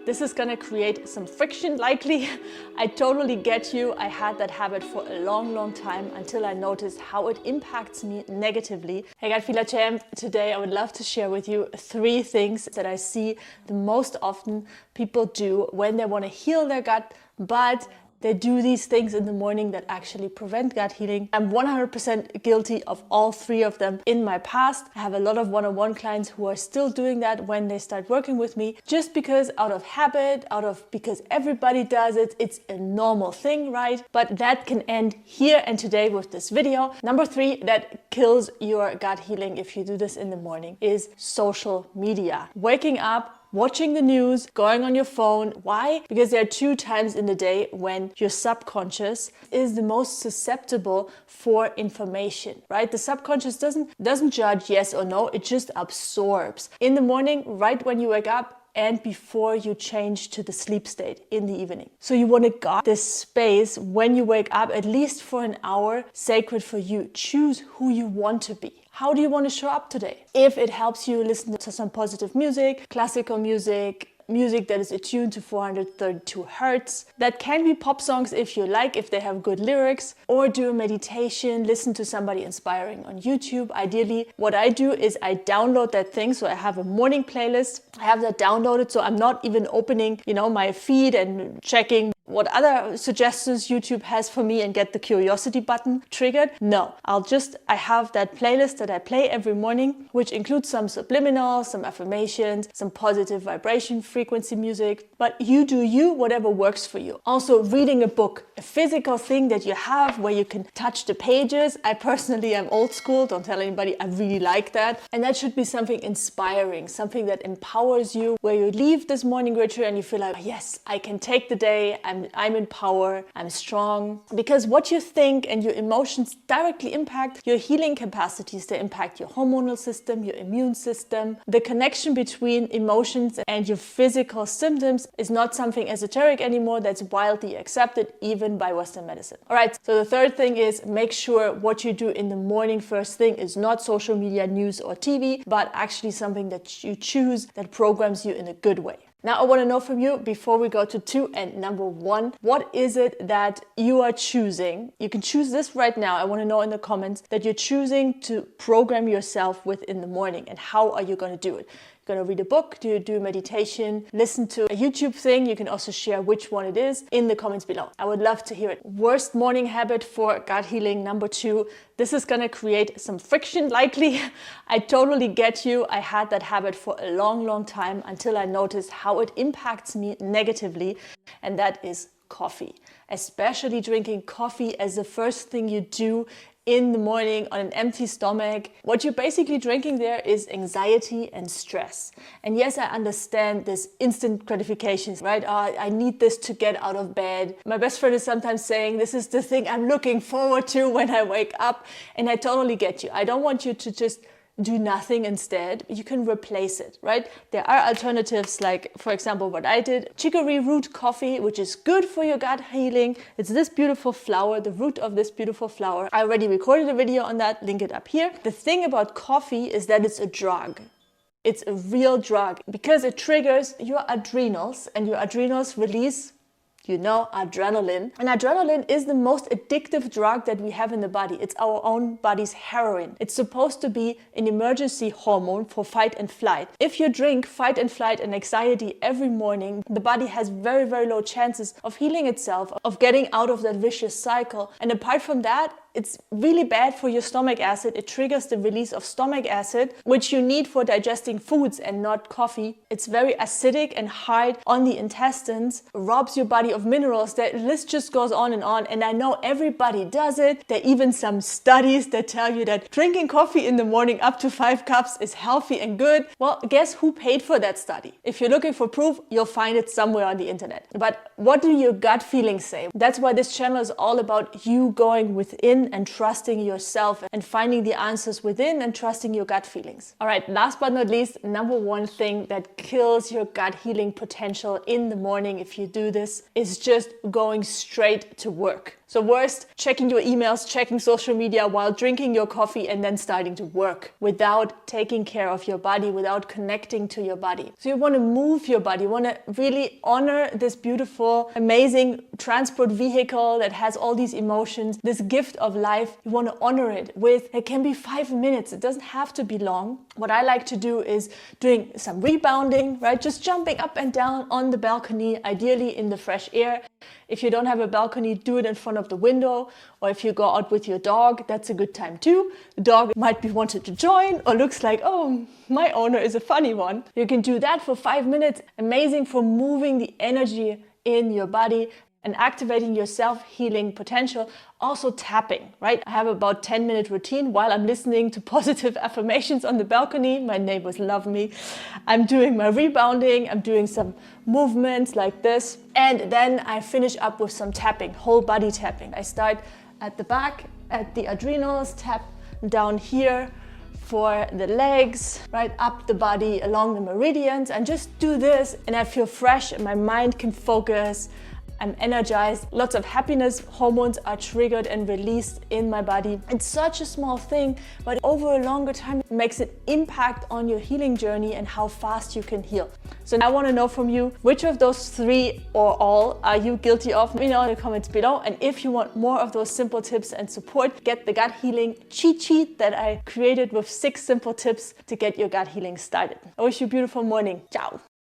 This is gonna create some friction likely. I totally get you. I had that habit for a long time until I noticed how it impacts me negatively. Hey Gut Feeler Champ, today I would love to share with you 3 things that I see the most often people do when they want to heal their gut, but they do these things in the morning that actually prevent gut healing. I'm 100% guilty of all 3 of them in my past. I have a lot of one-on-one clients who are still doing that when they start working with me, just because out of habit, because everybody does it, it's a normal thing, right? But that can end here and today with this video. Number 3 that kills your gut healing if you do this in the morning is social media. Waking up, watching the news, going on your phone. Why? Because there are 2 times in the day when your subconscious is the most susceptible for information, right? The subconscious doesn't judge yes or no, it just absorbs. In the morning, right when you wake up, and before you change to the sleep state in the evening. So you want to guard this space when you wake up, at least for an hour, sacred for you. Choose who you want to be. How do you want to show up today? If it helps you listen to some positive music, classical music, music that is attuned to 432 hertz. That can be pop songs if you like, if they have good lyrics, or do a meditation, listen to somebody inspiring on YouTube. Ideally, what I do is I download that thing. So I have a morning playlist. I have that downloaded, so I'm not even opening, my feed and checking what other suggestions YouTube has for me and get the curiosity button triggered. No, I have that playlist that I play every morning, which includes some subliminals, some affirmations, some positive vibration frequency music. But you do you, whatever works for you. Also, reading a book, a physical thing that you have where you can touch the pages. I personally am old school, don't tell anybody, I really like that. And that should be something inspiring, something that empowers you, where you leave this morning ritual and you feel like, yes, I can take the day, I'm in power, I'm strong. Because what you think and your emotions directly impact your healing capacities. They impact your hormonal system, your immune system. The connection between emotions and your physical symptoms is not something esoteric anymore. That's widely accepted, even by Western medicine. All right, so the 3rd thing is make sure what you do in the morning first thing is not social media, news, or TV, but actually something that you choose that programs you in a good way. Now I want to know from you, before we go to 2 and number 1, what is it that you are choosing? You can choose this right now. I want to know in the comments that you're choosing to program yourself with in the morning, and how are you going to do it? Going to read a book, do you do meditation, listen to a YouTube thing? You can also share which one it is in the comments below. I would love to hear it. Worst morning habit for gut healing, number 2. This is going to create some friction likely. I totally get you. I had that habit for a long time until I noticed how it impacts me negatively, and that is coffee. Especially drinking coffee as the first thing you do in the morning on an empty stomach. What you're basically drinking there is anxiety and stress. And yes, I understand this instant gratification, right? I need this to get out of bed. My best friend is sometimes saying, this is the thing I'm looking forward to when I wake up. And I totally get you. I don't want you to just do nothing instead. You can replace it, right? There are alternatives like, for example, what I did, chicory root coffee, which is good for your gut healing. It's this beautiful flower, the root of this beautiful flower. I already recorded a video on that, link it up here. The thing about coffee is that it's a drug. It's a real drug because it triggers your adrenals, and your adrenals release adrenaline. And adrenaline is the most addictive drug that we have in the body. It's our own body's heroin. It's supposed to be an emergency hormone for fight and flight. If you drink fight and flight and anxiety every morning, the body has very low chances of healing itself, of getting out of that vicious cycle. And apart from that, it's really bad for your stomach acid. It triggers the release of stomach acid, which you need for digesting foods and not coffee. It's very acidic and hard on the intestines, robs your body of minerals. The list just goes on. And I know everybody does it. There are even some studies that tell you that drinking coffee in the morning up to 5 cups is healthy and good. Well, guess who paid for that study? If you're looking for proof, you'll find it somewhere on the internet. But what do your gut feelings say? That's why this channel is all about you going within and trusting yourself and finding the answers within and trusting your gut feelings. All right, last but not least, number 1 thing that kills your gut healing potential in the morning if you do this is just going straight to work. So worst, checking your emails, checking social media while drinking your coffee and then starting to work without taking care of your body, without connecting to your body. So you want to move your body, you want to really honor this beautiful, amazing transport vehicle that has all these emotions, this gift of life. You want to honor it with, it can be 5 minutes. It doesn't have to be long. What I like to do is doing some rebounding, right? Just jumping up and down on the balcony, ideally in the fresh air. If you don't have a balcony, do it in front of the window, or if you go out with your dog, that's a good time too. The dog might be wanted to join or looks like, oh, my owner is a funny one. You can do that for 5 minutes. Amazing for moving the energy in your body and activating your self-healing potential. Also tapping, right? I have about 10-minute routine while I'm listening to positive affirmations on the balcony. My neighbors love me. I'm doing my rebounding. I'm doing some movements like this. And then I finish up with some tapping, whole body tapping. I start at the back, at the adrenals, tap down here for the legs, right up the body along the meridians, and just do this. And I feel fresh and my mind can focus. I'm energized. Lots of happiness hormones are triggered and released in my body. It's such a small thing, but over a longer time, it makes an impact on your healing journey and how fast you can heal. So I want to know from you, which of those 3 or all are you guilty of? Let me know in the comments below. And if you want more of those simple tips and support, get the gut healing cheat sheet that I created with 6 simple tips to get your gut healing started. I wish you a beautiful morning. Ciao.